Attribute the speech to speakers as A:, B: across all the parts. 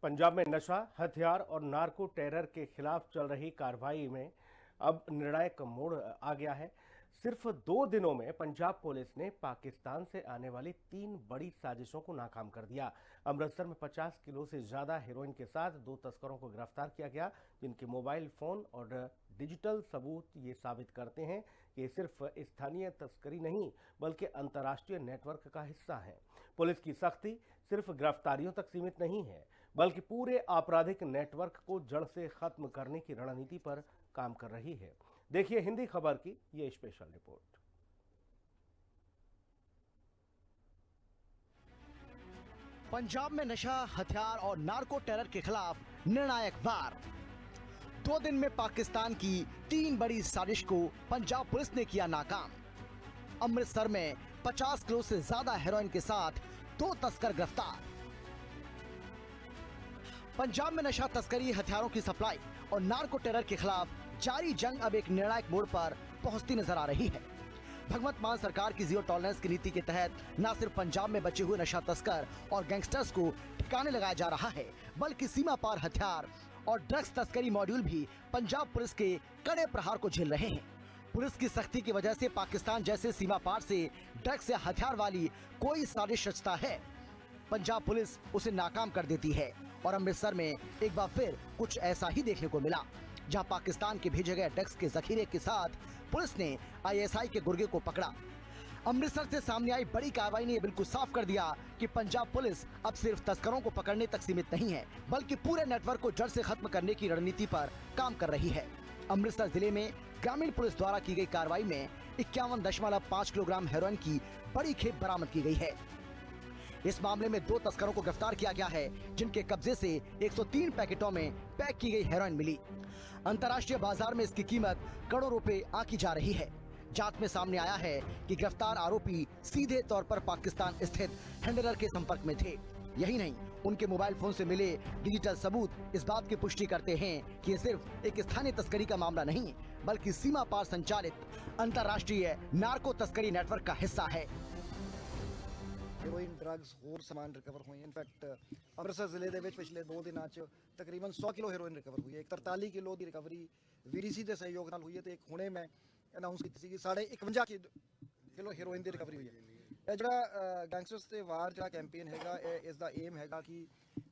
A: पंजाब में नशा, हथियार और नार्को टेरर के खिलाफ चल रही कार्रवाई में अब निर्णायक मोड़ आ गया है। सिर्फ 2 दिनों में पंजाब पुलिस ने पाकिस्तान से आने वाली 3 बड़ी साजिशों को नाकाम कर दिया। अमृतसर में 50 किलो से ज्यादा हेरोइन के साथ 2 तस्करों को गिरफ्तार किया गया, जिनके मोबाइल फोन और डिजिटल सबूत ये साबित करते हैं कि ये सिर्फ स्थानीय तस्करी नहीं बल्कि अंतर्राष्ट्रीय नेटवर्क का हिस्सा है। पुलिस की सख्ती सिर्फ गिरफ्तारियों तक सीमित नहीं है, बल्कि पूरे आपराधिक नेटवर्क को जड़ से खत्म करने की रणनीति पर काम कर रही है। देखिए हिंदी खबर की ये स्पेशल रिपोर्ट।
B: पंजाब में नशा, हथियार और नार्को टेरर के खिलाफ निर्णायक वार। 2 दिन में पाकिस्तान की 3 बड़ी साजिश को पंजाब पुलिस ने किया नाकाम। अमृतसर में 50 किलो से ज्यादा हेरोइन के साथ 2 तस्कर गिरफ्तार। पंजाब में नशा तस्करी, हथियारों की सप्लाई और नार्को टेरर के खिलाफ जारी जंग अब एक निर्णायक मोड़ पर पहुंचती नजर आ रही है। भगवंत मान सरकार की जीरो टॉलरेंस की नीति के तहत न सिर्फ पंजाब में बचे हुए नशा तस्कर और गैंगस्टर्स को ठिकाने लगाया जा रहा है, बल्कि सीमा पार हथियार और ड्रग्स तस्करी मॉड्यूल भी पंजाब पुलिस के कड़े प्रहार को झेल रहे हैं। पुलिस की सख्ती की वजह से पाकिस्तान जैसे सीमा पार से ड्रग्स या हथियार वाली कोई साजिश रचता है, पंजाब पुलिस उसे नाकाम कर देती है। और अमृतसर में एक बार फिर कुछ ऐसा ही देखने को मिला, जहां पाकिस्तान के भेजे गए ड्रग्स के जखीरे के साथ पुलिस ने आईएसआई के गुर्गे को पकड़ा। अमृतसर से सामने आई बड़ी कार्रवाई ने बिल्कुल साफ कर दिया कि पंजाब पुलिस अब सिर्फ तस्करों को पकड़ने तक सीमित नहीं है, बल्कि पूरे नेटवर्क को जड़ से खत्म करने की रणनीति पर काम कर रही है। अमृतसर जिले में ग्रामीण पुलिस द्वारा की गई कार्रवाई में 51.5 किलोग्राम हेरोइन की बड़ी खेप बरामद की गई है। इस मामले में 2 तस्करों को गिरफ्तार किया गया है, जिनके कब्जे से 103 पैकेटों में पैक की गई हेरोइन मिली। अंतर्राष्ट्रीय बाजार में इसकी कीमत करोड़ों रुपए आंकी जा रही है। जांच में सामने आया है कि गिरफ्तार आरोपी सीधे तौर पर पाकिस्तान स्थित हैंडलर के संपर्क में थे। यही नहीं, उनके मोबाइल फोन से मिले डिजिटल सबूत इस बात की पुष्टि करते हैं कि ये सिर्फ एक स्थानीय तस्करी का मामला नहीं, बल्कि सीमा पार संचालित अंतर्राष्ट्रीय नार्को तस्करी नेटवर्क का हिस्सा है।
C: हेरोइन, ड्रग्स होर समान रिकवर हुए। इनफैक्ट अमृतसर जिले ਦੇ ਵਿੱਚ ਪਿਛਲੇ 2 ਦਿਨਾਂ 'ਚ ਤਕਰੀਬਨ 100 ਕਿਲੋ ਹੈਰੋਇਨ ਰਿਕਵਰ ਹੋਈ ਹੈ। ਇੱਕ 43 ਕਿਲੋ ਦੀ ਰਿਕਵਰੀ ਵੀਡੀਸੀ ਦੇ ਸਹਿਯੋਗ ਨਾਲ ਹੋਈ ਹੈ ਤੇ ਇੱਕ ਹੁਣੇ ਮੈਂ ਅਨਾਉਂਸ ਕੀਤੀ ਸੀ ਕਿ 51 ਕਿਲੋ ਹੈਰੋਇਨ ਦੀ ਰਿਕਵਰੀ ਹੋਈ ਹੈ। ਇਹ ਜਿਹੜਾ ਗੈਂਗਸਟਰਸ ਤੇ ਵਾਰ ਜਿਹੜਾ ਕੈਂਪੇਨ ਹੈਗਾ, ਇਸ ਦਾ ਏਮ ਹੈਗਾ ਕਿ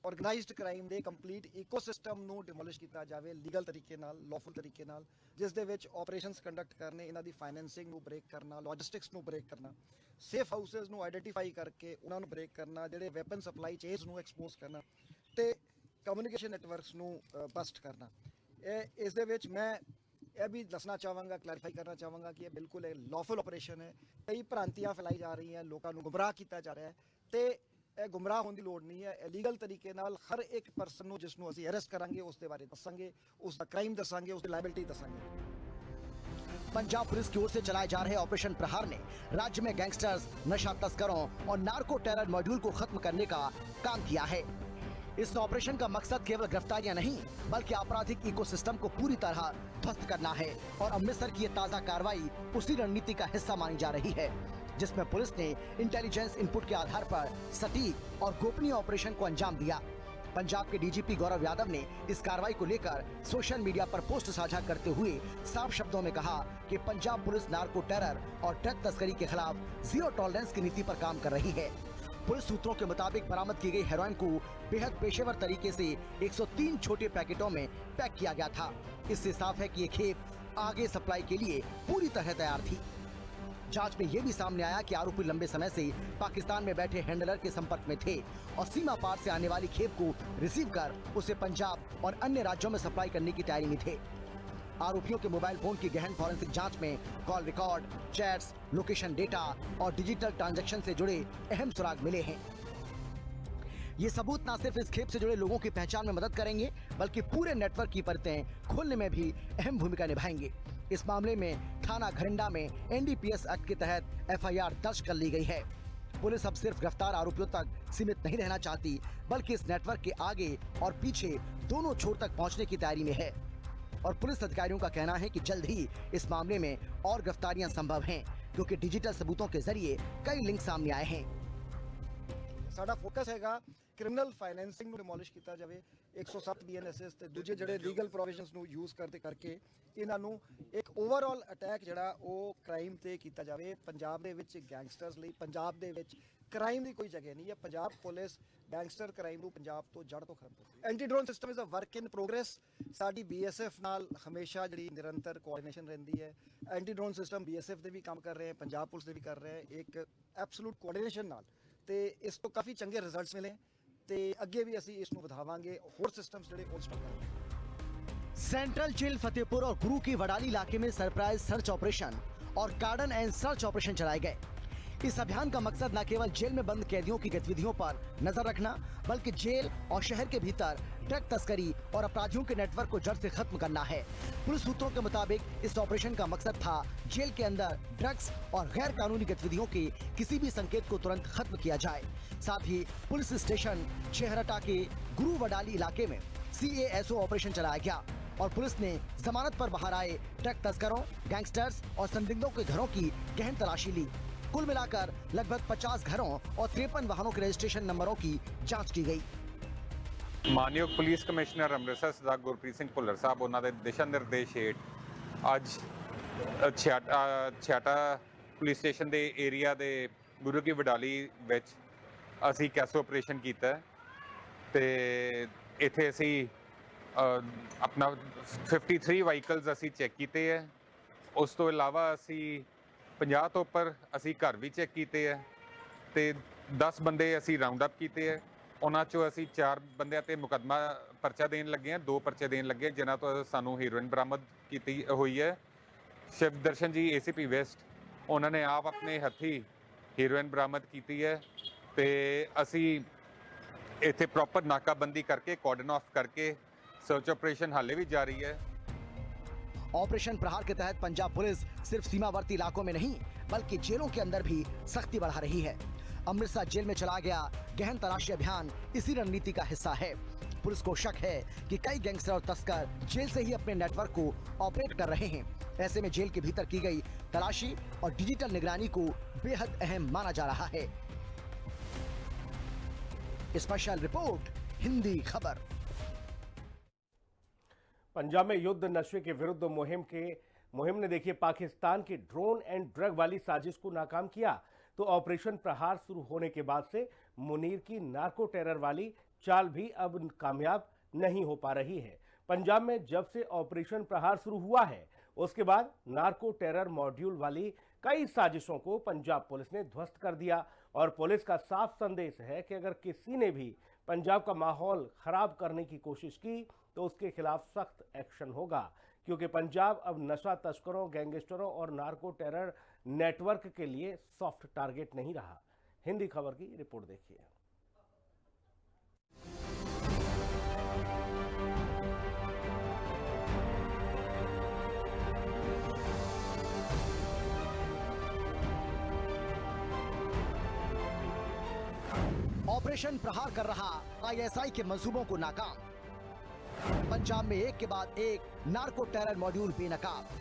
C: ਆਰਗੇਨਾਈਜ਼ਡ ਕ੍ਰਾਈਮ ਦੇ ਕੰਪਲੀਟ ਇਕੋਸਿਸਟਮ ਨੂੰ ਡਿਮੋਲਿਸ਼ ਕੀਤਾ ਜਾਵੇ ਲੀਗਲ ਤਰੀਕੇ ਨਾਲ, ਲੌਫੁਲ ਤਰੀਕੇ ਨਾਲ, ਜਿਸ ਦੇ ਵਿੱਚ ਆਪਰੇਸ਼ਨਸ ਕੰਡਕਟ ਕਰਨੇ, ਇਹਨਾਂ ਦੀ ਫਾਈਨੈਂਸਿੰਗ ਨੂੰ ਬ੍ਰੇਕ ਕਰਨਾ, ਲੌਜਿਸਟਿਕਸ ਨੂੰ ਬ੍ਰੇਕ ਕਰਨਾ, ਸੇਫ ਹਾਊਸਸ ਨੂੰ ਆਈਡੈਂਟੀਫਾਈ ਕਰਕੇ ਉਹਨਾਂ ਨੂੰ ਬ੍ਰੇਕ ਕਰਨਾ, ਜਿਹੜੇ ਵੈਪਨ ਸਪਲਾਈ ਚੇਨਸ ਨੂੰ ਐਕਸਪੋਜ਼ ਕਰਨਾ ਤੇ ਕਮਿਊਨੀਕੇਸ਼ਨ ਨੈਟਵਰਕਸ ਨੂੰ ਬਸਟ ਕਰਨਾ। ਇਸ ਦੇ ਵਿੱਚ ਮੈਂ ਇਹ भी दसना चाहवागा, क्लैरिफाई करना चाहवागा कि यह बिल्कुल एक लॉफुल ऑपरेशन है। कई भ्रांतियां फैलाई जा रही हैं, लोगों को गुमराह किया जा रहा है तो यह गुमराह होने की लोड़ नहीं है। इलीगल तरीके नाल हर एक परसन को जिसनों असीं अरेस्ट करांगे उसके बारे दसांगे, उसका क्राइम दसांगे, उसकी लायबिलिटी दसांगे।
B: पंजाब पुलिस की ओर से चलाए जा रहे ऑपरेशन प्रहार ने राज्य में गैंगस्टर्स, नशा तस्करों और नार्को टेरर मॉड्यूल को खत्म करने का काम किया है। इस ऑपरेशन का मकसद केवल गिरफ्तारियां नहीं, बल्कि आपराधिक इकोसिस्टम को पूरी तरह ध्वस्त करना है। और अमृतसर की ये ताजा कार्रवाई उसी रणनीति का हिस्सा मानी जा रही है, जिसमें पुलिस ने इंटेलिजेंस इनपुट के आधार पर सटीक और गोपनीय ऑपरेशन को अंजाम दिया। पंजाब के डीजीपी गौरव यादव ने इस कार्रवाई को लेकर सोशल मीडिया पर पोस्ट साझा करते हुए साफ शब्दों में कहा कि पंजाब पुलिस नार्को टेरर और ड्रग तस्करी के खिलाफ जीरो टॉलरेंस की नीति पर काम कर रही है। पुलिस सूत्रों के मुताबिक बरामद की गई हेरोइन को बेहद पेशेवर तरीके से 103 छोटे पैकेटों में पैक किया गया था। इससे साफ है कि ये खेप आगे सप्लाई के लिए पूरी तरह तैयार थी। जांच में यह भी सामने आया कि आरोपी लंबे समय से पाकिस्तान में बैठे हैंडलर के संपर्क में थे और सीमा पार से आने वाली खेप को रिसीव कर उसे पंजाब और अन्य राज्यों में सप्लाई करने की तैयारी में थे। आरोपियों के मोबाइल फोन की गहन फॉरेंसिक जांच में call record, chats, location data और डिजिटल ट्रांजैक्शन से जुड़े अहम सुराग मिले हैं। ये सबूत न सिर्फ इस खेप से जुड़े लोगों की पहचान में मदद करेंगे, बल्कि पूरे नेटवर्क की परतें खोलने में भी अहम भूमिका निभाएंगे। इस मामले में थाना घरिंडा में एनडीपीएस एक्ट के तहत एफआईआर दर्ज कर ली गई है। पुलिस अब सिर्फ गिरफ्तार आरोपियों तक सीमित नहीं रहना चाहती, बल्कि इस नेटवर्क के आगे और पीछे दोनों छोर तक पहुंचने की तैयारी में है। और पुलिस अधिकारियों का कहना है कि जल्द ही इस मामले में और गिरफ्तारियां संभव हैं, क्योंकि डिजिटल सबूतों के जरिए कई लिंक सामने आए हैं।
C: साडा फोकस हैगा ਕ੍ਰਿਮੀਨਲ ਫਾਈਨੈਂਸਿੰਗ ਨੂੰ ਡਿਮੋਲਿਸ਼ ਕੀਤਾ ਜਾਵੇ 107 BNSS ਤੇ ਦੂਜੇ ਜਿਹੜੇ ਲੀਗਲ ਪ੍ਰੋਵੀਜ਼ਨਸ ਨੂੰ ਯੂਜ਼ ਕਰਕੇ ਇਹਨਾਂ ਨੂੰ ਇੱਕ ਓਵਰਆਲ ਅਟੈਕ ਜਿਹੜਾ ਉਹ ਕ੍ਰਾਈਮ ਤੇ ਕੀਤਾ ਜਾਵੇ। ਪੰਜਾਬ ਦੇ ਵਿੱਚ ਗੈਂਗਸਟਰਸ ਲਈ ਪੰਜਾਬ ਦੇ ਵਿੱਚ ਕ੍ਰਾਈਮ ਦੀ ਕੋਈ ਜਗ੍ਹਾ ਨਹੀਂ ਹੈ। ਪੰਜਾਬ ਪੁਲਿਸ ਗੈਂਗਸਟਰ ਕ੍ਰਾਈਮ ਨੂੰ ਪੰਜਾਬ ਤੋਂ ਜੜ ਤੋਂ ਖਤਮ ਕਰੇਗੀ। Anti drone system is a work in progress. ਸਾਡੀ BSF ਨਾਲ ਹਮੇਸ਼ਾ ਜਿਹੜੀ ਨਿਰੰਤਰ ਕੋਆਰਡੀਨੇਸ਼ਨ ਰਹਿੰਦੀ ਹੈ। ਐਂਟੀ ਡਰੋਨ ਸਿਸਟਮ BSF ਦੇ ਵੀ ਕੰਮ ਕਰ ਰਹੇ ਹੈ, ਪੰਜਾਬ ਪੁਲਿਸ ਦੇ ਵੀ ਕਰ ਰਹੇ ਹੈ, ਇੱਕ ਐਬਸੋਲੂਟ ਕੋਆਰਡੀਨੇਸ਼ਨ ਨਾਲ, ਤੇ ਇਸ ਤੋਂ ਕਾਫੀ ਚੰਗੇ ਰਿਜ਼ਲਟਸ ਮਿਲੇ ਤੇ ਅੱਗੇ ਵੀ ਅਸੀਂ ਇਸ ਨੂੰ ਵਧਾਵਾਂਗੇ। ਹੋਰ ਸਿਸਟम्स ਜਿਹੜੇ ਉਹ ਇੰਸਟਾਲ ਕਰਾਂਗੇ।
B: सेंट्रल जेल फतेहपुर और गुरु की वडाली इलाके में सरप्राइज सर्च ऑपरेशन और कार्डन एंड सर्च ऑपरेशन चलाए गए। इस अभियान का मकसद न केवल जेल में बंद कैदियों की गतिविधियों पर नजर रखना, बल्कि जेल और शहर के भीतर ड्रग तस्करी और अपराधियों के नेटवर्क को जड़ से खत्म करना है। पुलिस सूत्रों के मुताबिक इस ऑपरेशन का मकसद था जेल के अंदर ड्रग्स और गैर कानूनी गतिविधियों के किसी भी संकेत को तुरंत खत्म किया जाए। साथ ही पुलिस स्टेशन छेहरटा के गुरु वडाली इलाके में CASO ऑपरेशन चलाया गया और पुलिस ने जमानत पर बाहर आए ड्रग तस्करों, गैंगस्टर्स और संदिग्धों के घरों की गहन तलाशी ली। कुल मिलाकर लगभग 50 घरों और 53 वाहनों के रजिस्ट्रेशन नंबरों की जांच की गई।
D: मानयोग पुलिस कमिश्नर ਅੰਮ੍ਰਿਤਸਰ ਸਰਦਾਰ ਗੁਰਪ੍ਰੀਤ ਸਿੰਘ ਭੁੱਲਰ ਸਾਹਿਬ ਉਹਨਾਂ ਦੇ ਦਿਸ਼ਾ ਨਿਰਦੇਸ਼ ਹੇਠ ਅੱਜ ਛਿਆਟਾ ਪੁਲਿਸ ਸਟੇਸ਼ਨ ਦੇ ਏਰੀਆ ਦੇ ਗੁਰੂ ਕੀ ਵਡਾਲੀ ਵਿੱਚ ਅਸੀਂ ਕੈਸੋ ਆਪਰੇਸ਼ਨ ਕੀਤਾ ਤੇ ਇੱਥੇ ਅਸੀਂ ਆਪਣਾ 53 ਵਹੀਕਲਸ ਅਸੀਂ ਚੈੱਕ ਕੀਤੇ ਹੈ। ਉਸ ਤੋਂ ਇਲਾਵਾ ਅਸੀਂ 50 ਤੋਂ ਉੱਪਰ ਅਸੀਂ ਘਰ ਵੀ ਚੈੱਕ ਕੀਤੇ ਹੈ ਤੇ 10 ਬੰਦੇ ਅਸੀਂ ਰਾਉਂਡ ਅਪ ਕੀਤੇ ਹੈ। ਉਹਨਾਂ ਚੋਂ ਅਸੀਂ 4 ਬੰਦਿਆਂ ਤੇ ਮੁਕੱਦਮਾ ਪਰਚਾ ਦੇਣ ਲੱਗੇ ਹਾਂ, 2 ਪਰਚੇ ਦੇਣ ਲੱਗੇ ਜਿਨ੍ਹਾਂ ਤੋਂ ਸਾਨੂੰ ਹੀਰੋਇਨ ਬਰਾਮਦ ਕੀਤੀ ਹੋਈ ਹੈ। ਸ਼ਿਵ ਦਰਸ਼ਨ ਜੀ ACP ਵੈਸਟ ਉਹਨਾਂ ਨੇ ਆਪ ਆਪਣੇ ਹੱਥੀ ਹੀਰੋਇਨ ਬਰਾਮਦ ਕੀਤੀ ਹੈ ਤੇ ਅਸੀਂ ਇੱਥੇ ਪ੍ਰੋਪਰ ਨਾਕਾਬੰਦੀ ਕਰਕੇ ਕੋਰਡਨ ਆਫ ਕਰਕੇ सर्च ऑपरेशन हाले भी जारी है।
B: ऑपरेशन प्रहार के तहत पंजाब पुलिस सिर्फ सीमावर्ती इलाकों में नहीं बल्कि जेलों के अंदर भी सख्ती बढ़ा रही है। अमृतसर जेल में चला गया गहन तलाशी अभियान इसी रणनीति का हिस्सा है। पुलिस को शक है कि कई गैंगस्टर और तस्कर जेल से ही अपने नेटवर्क को ऑपरेट कर रहे हैं। ऐसे में जेल के भीतर की गई तलाशी और डिजिटल निगरानी को बेहद अहम माना जा रहा है। स्पेशल रिपोर्ट हिंदी खबर।
A: पंजाब में युद्ध नशे के विरुद्ध मुहिम ने देखिए पाकिस्तान की ड्रोन एंड ड्रग वाली साजिश को नाकाम किया, तो ऑपरेशन प्रहार शुरू होने के बाद से मुनीर की नार्को टेरर वाली चाल भी अब कामयाब नहीं हो पा रही है। पंजाब में जब से ऑपरेशन प्रहार शुरू हुआ है उसके बाद नार्को टेरर मॉड्यूल वाली कई साजिशों को पंजाब पुलिस ने ध्वस्त कर दिया और पुलिस का साफ संदेश है कि अगर किसी ने भी पंजाब का माहौल खराब करने की कोशिश की तो उसके खिलाफ सख्त एक्शन होगा, क्योंकि पंजाब अब नशा तस्करों, गैंगस्टरों और नार्को टेरर नेटवर्क के लिए सॉफ्ट टारगेट नहीं रहा। हिंदी खबर की रिपोर्ट देखिए।
B: ऑपरेशन प्रहार कर रहा ISI के मंसूबों को नाकाम। पंजाब में एक के बाद एक नार्को टेरर मॉड्यूल बेनकाब।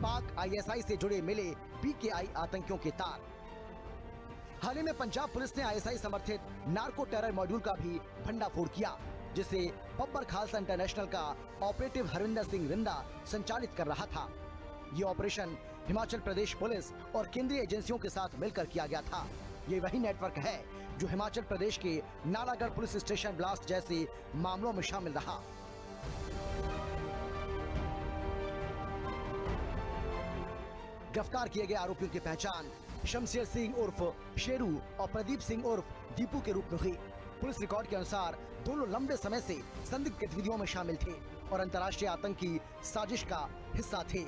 B: पाक ISI से जुड़े मिले PKI आतंकियों के तार। हाल ही में पंजाब पुलिस ने ISI समर्थित नार्को टेरर मॉड्यूल का भी भंडाफोड़ किया, जिसे बब्बर खालसा इंटरनेशनल का ऑपरेटिव हरविंदर सिंह रिंदा संचालित कर रहा था। ये ऑपरेशन हिमाचल प्रदेश पुलिस और केंद्रीय एजेंसियों के साथ मिलकर किया गया था। ये वही नेटवर्क है जो हिमाचल प्रदेश के नालागढ़ पुलिस स्टेशन ब्लास्ट जैसे मामलों में शामिल रहा। गिरफ्तार किए गए आरोपियों की पहचान शमशेर सिंह उर्फ शेरू और प्रदीप सिंह उर्फ दीपू के रूप में हुई। पुलिस रिकॉर्ड के अनुसार दोनों लंबे समय से संदिग्ध गतिविधियों में शामिल थे और अंतर्राष्ट्रीय आतंकी साजिश का हिस्सा थे।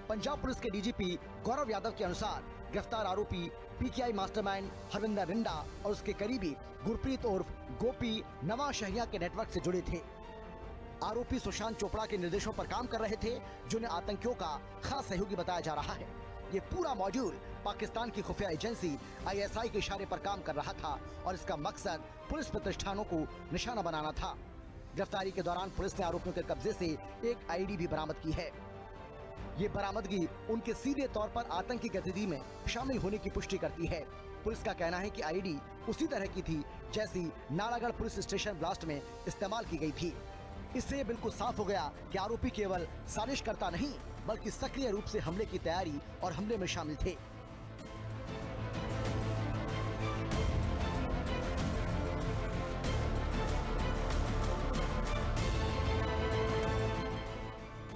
B: पंजाब पुलिस के DGP गौरव यादव के अनुसार गिरफ्तार आरोपी PKI मास्टरमाइंड हरविंदर रिंडा और उसके करीबी गुरप्रीत उर्फ गोपी नवा शहरिया के नेटवर्क से जुड़े थे। आरोपी सुशांत चोपड़ा के निर्देशों पर काम कर रहे थे, जिन्हें आतंकियों का खास सहयोगी बताया जा रहा है। ये पूरा मॉड्यूल पाकिस्तान की खुफिया एजेंसी ISI के इशारे पर काम कर रहा था और इसका मकसद पुलिस प्रतिष्ठानों को निशाना बनाना था। गिरफ्तारी के दौरान पुलिस ने आरोपियों के कब्जे से एक ID भी बरामद की है। ये बरामदगी उनके सीधे तौर पर आतंकी गतिविधि में शामिल होने की पुष्टि करती है। पुलिस का कहना है कि आईडी उसी तरह की थी जैसी नालागढ़ पुलिस स्टेशन ब्लास्ट में इस्तेमाल की गई थी। इससे ये बिल्कुल साफ हो गया कि आरोपी केवल साजिश करता नहीं बल्कि सक्रिय रूप से हमले की तैयारी और हमले में शामिल थे।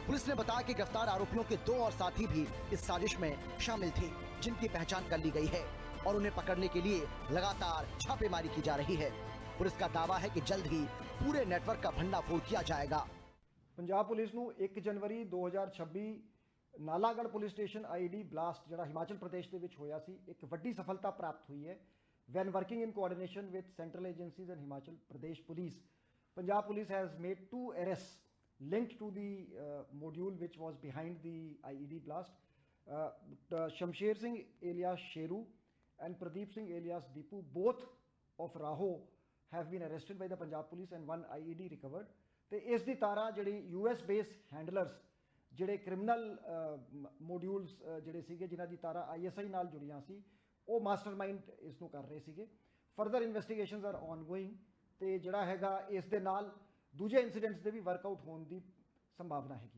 B: पुलिस ने बताया कि गिरफ्तार आरोपियों के 2 और साथी भी इस साजिश में शामिल थे, जिनकी पहचान कर ली गई है और उन्हें पकड़ने के लिए लगातार छापेमारी की जा रही है। पुलिस का दावा है कि जल्द ही पूरे नेटवर्क का भंडाफोड़ किया जाएगा।
C: पंजाब पुलिस ਨੂੰ 1 ਜਨਵਰੀ 2026 Nalagarh police station ID blast ਜਿਹੜਾ ਹਿਮਾਚਲ ਪ੍ਰਦੇਸ਼ ਦੇ ਵਿੱਚ ਹੋਇਆ ਸੀ, ਇੱਕ ਵੱਡੀ ਸਫਲਤਾ ਪ੍ਰਾਪਤ ਹੋਈ ਹੈ। When working in coordination with central agencies and Himachal Pradesh police, Punjab police has made 2 arrests linked to the module which was behind the IED blast. Shamsher Singh alias Sheru and Pradeep Singh alias Deepu, both of Raho, have been arrested by the Punjab police and 1 IED recovered. ਤੇ ਇਸ ਦੀ ਤਾਰਾ ਜਿਹੜੀ US based handlers ਜਿਹੜੇ criminal modules ਜਿਹੜੇ ਸੀਗੇ ਜਿਨ੍ਹਾਂ ਦੀ ਤਾਰਾ ISI ਨਾਲ ਜੁੜੀਆਂ ਸੀ, ਉਹ ਮਾਸਟਰਮਾਈਂਡ ਇਸ ਨੂੰ ਕਰ ਰਹੇ ਸੀਗੇ। ਫਰਦਰ ਇਨਵੈਸਟੀਗੇਸ਼ਨਸ ਆਰ ਆਨਗੋਇੰਗ ਤੇ ਜਿਹੜਾ ਹੈਗਾ ਇਸ ਦੇ ਨਾਲ दूसरे इंसिडेंट्स ਦੇ भी वर्कआउट होने की संभावना है।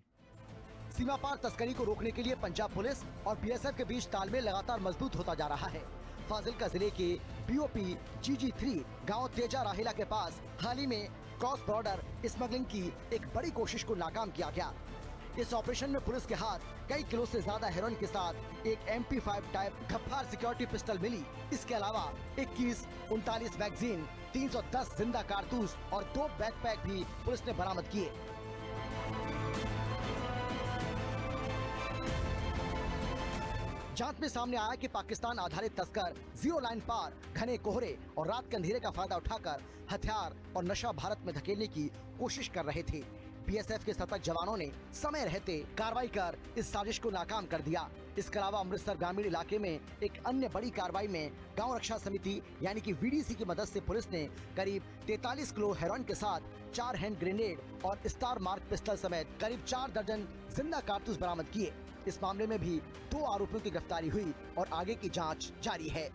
B: सीमा पार तस्करी को रोकने के लिए पंजाब पुलिस और BSF के बीच तालमेल लगातार मजबूत होता जा रहा है। फाजिल्का जिले के BOP GG3 गांव तेजा राहिला के पास हाल ही में क्रॉस बॉर्डर स्मगलिंग की एक बड़ी कोशिश को नाकाम किया गया। इस ऑपरेशन में पुलिस के हाथ कई किलो से ज्यादा हेरोइन के साथ एक MP5 टाइप गफ्फार सिक्योरिटी पिस्टल मिली। इसके अलावा 21 39 मैगजीन, 310 जिंदा कारतूस और 2 बैकपैक भी पुलिस ने बरामद किए। जांच में सामने आया कि पाकिस्तान आधारित तस्कर जीरो लाइन पार घने कोहरे और रात के अंधेरे का फायदा उठाकर हथियार और नशा भारत में धकेलने की कोशिश कर रहे थे। BSF के सतर्क जवानों ने समय रहते कार्रवाई कर इस साजिश को नाकाम कर दिया। इसके अलावा अमृतसर ग्रामीण इलाके में एक अन्य बड़ी कार्रवाई में गांव रक्षा समिति यानी कि VDC की मदद से पुलिस ने करीब 43 किलो हेरोइन के साथ 4 हैंड ग्रेनेड और स्टार मार्क पिस्टल समेत करीब 4 दर्जन जिंदा कारतूस बरामद किए। इस मामले में भी 2 आरोपियों की गिरफ्तारी हुई और आगे की जांच जारी है।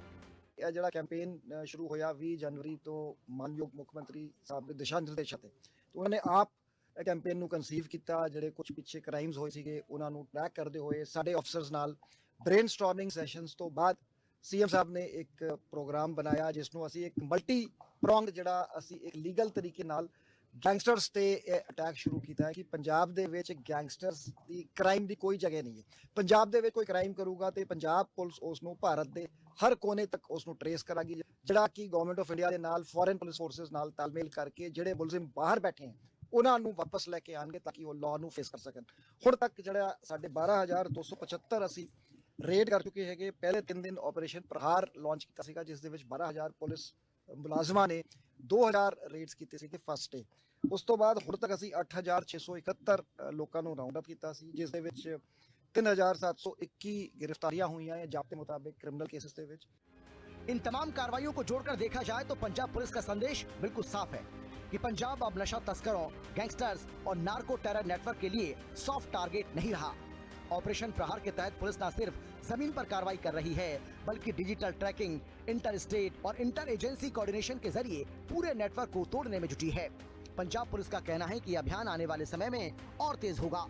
C: ਇਹ ਜਿਹੜਾ ਕੈਂਪੇਨ ਸ਼ੁਰੂ ਹੋਇਆ 20 ਜਨਵਰੀ ਤੋਂ ਮਾਨਯੋਗ ਮੁੱਖ ਮੰਤਰੀ ਸਾਹਿਬ ਦੇ ਦਿਸ਼ਾ ਨਿਰਦੇਸ਼ਾਂ ਤੇ, ਉਹਨਾਂ ਨੇ ਆਪ ਇਹ ਕੈਂਪੇਨ ਨੂੰ ਕਨਸੀਵ ਕੀਤਾ। ਜਿਹੜੇ ਕੁਝ ਪਿੱਛੇ ਕ੍ਰਾਈਮਸ ਹੋਏ ਸੀਗੇ ਉਹਨਾਂ ਨੂੰ ਟਰੈਕ ਕਰਦੇ ਹੋਏ ਸਾਡੇ ਅਫਸਰਸ ਨਾਲ ਬ੍ਰੇਨਸਟਾਰਮਿੰਗ ਸੈਸ਼ਨਸ ਤੋਂ ਬਾਅਦ CM ਸਾਹਿਬ ਨੇ ਇੱਕ ਪ੍ਰੋਗਰਾਮ ਬਣਾਇਆ ਜਿਸ ਨੂੰ ਅਸੀਂ ਇੱਕ ਮਲਟੀ ਪ੍ਰੋਂਗਡ ਜਿਹੜਾ ਅਸੀਂ ਇੱਕ ਲੀਗਲ ਤਰੀਕੇ ਨਾਲ ਗੈਂਗਸਟਰਸ ਤੇ ਅਟੈਕ ਸ਼ੁਰੂ ਕੀਤਾ ਹੈ ਕਿ ਪੰਜਾਬ ਦੇ ਵਿੱਚ ਗੈਂਗਸਟਰਸ ਦੀ ਕ੍ਰਾਈਮ ਦੀ ਕੋਈ ਜਗ੍ਹਾ ਨਹੀਂ ਹੈ। ਪੰਜਾਬ ਦੇ ਵਿੱਚ ਕੋਈ ਕ੍ਰਾਈਮ ਕਰੂਗਾ ਤੇ ਪੰਜਾਬ ਪੁਲਿਸ ਉਸ ਨੂੰ ਭਾਰਤ ਦੇ ਹਰ ਕੋਨੇ ਤੱਕ ਉਸ ਨੂੰ ਟਰੇਸ ਕਰਾਂਗੀ, ਜਿਹੜਾ ਕਿ ਗਵਰਨਮੈਂਟ ਆਫ ਇੰਡੀਆ ਦੇ ਨਾਲ ਫੋਰਨ ਪੁਲਿਸ ਫੋਰਸਸ ਨਾਲ ਤਾਲਮੇਲ ਕਰਕੇ ਜਿਹੜੇ ਮੁਲਜ਼ਮ ਬਾਹਰ ਬੈਠੇ ਹਨ ਉਹਨਾਂ ਨੂੰ ਵਾਪਸ ਲੈ ਕੇ ਆਣਗੇ ਤਾਂ ਕਿ ਉਹ ਲਾਅ ਨੂੰ ਫੇਸ ਕਰ ਸਕਣ। ਹੁਣ ਤੱਕ ਜਿਹੜਾ ਸਾਡੇ 12,275 ਅਸੀਂ ਰੇਡ ਕਰ ਚੁੱਕੇ ਹੈਗੇ। ਪਹਿਲੇ 3 ਦਿਨ ਆਪਰੇਸ਼ਨ ਪ੍ਰਹਾਰ ਲਾਂਚ ਕੀਤਾ ਸੀਗਾ ਜਿਸ ਦੇ ਵਿੱਚ 12,000 ਪੁਲਿਸ ਮੁਲਾਜ਼ਮਾਂ ਨੇ 2,000 ਰੇਡਸ ਕੀਤੇ ਸੀਗੇ ਫਸਟ ਡੇ। ਉਸ ਤੋਂ ਬਾਅਦ ਹੁਣ ਤੱਕ ਅਸੀਂ 8,671 ਲੋਕਾਂ ਨੂੰ ਰਾਉਂਡ ਅਪ ਕੀਤਾ ਸੀ ਜਿਸ ਦੇ ਵਿੱਚ 3,721 गिरफ्तारियां हुई हैं जाब्ते मुताबिक क्रिमिनल केसेस ਦੇ ਵਿੱਚ।
B: इन तमाम कार्रवाइयों को जोड़कर देखा जाए तो पंजाब पुलिस का संदेश बिल्कुल साफ है कि पंजाब अब नशा तस्करों, गैंगस्टर्स और नार्को टेरर नेटवर्क के लिए सॉफ्ट टारगेट नहीं रहा। ऑपरेशन प्रहार के तहत पुलिस न सिर्फ जमीन पर कार्रवाई कर रही है बल्कि डिजिटल ट्रैकिंग, इंटर स्टेट और इंटर एजेंसी कोऑर्डिनेशन के जरिए पूरे नेटवर्क को तोड़ने में जुटी है। पंजाब पुलिस का कहना है कि यह अभियान आने वाले समय में और तेज होगा।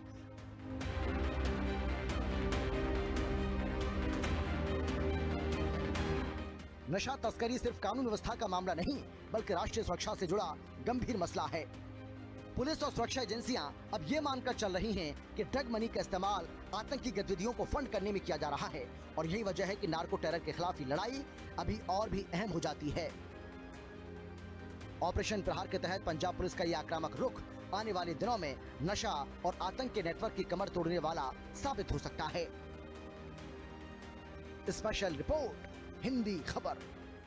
B: नशा तस्करी सिर्फ कानून व्यवस्था का मामला नहीं बल्कि राष्ट्रीय सुरक्षा से जुड़ा गंभीर मसला है। पुलिस और सुरक्षा एजेंसियां अब ये मानकर चल रही हैं कि ड्रग मनी का इस्तेमाल आतंकी गतिविधियों को फंड करने में किया जा रहा है और यही वजह है कि नार्को टेरर के खिलाफ ये लड़ाई अभी और भी अहम हो जाती है। ऑपरेशन प्रहार के तहत पंजाब पुलिस का ये आक्रामक रुख आने वाले दिनों में नशा और आतंक के नेटवर्क की कमर तोड़ने वाला साबित हो सकता है। स्पेशल रिपोर्ट, हिंदी खबर।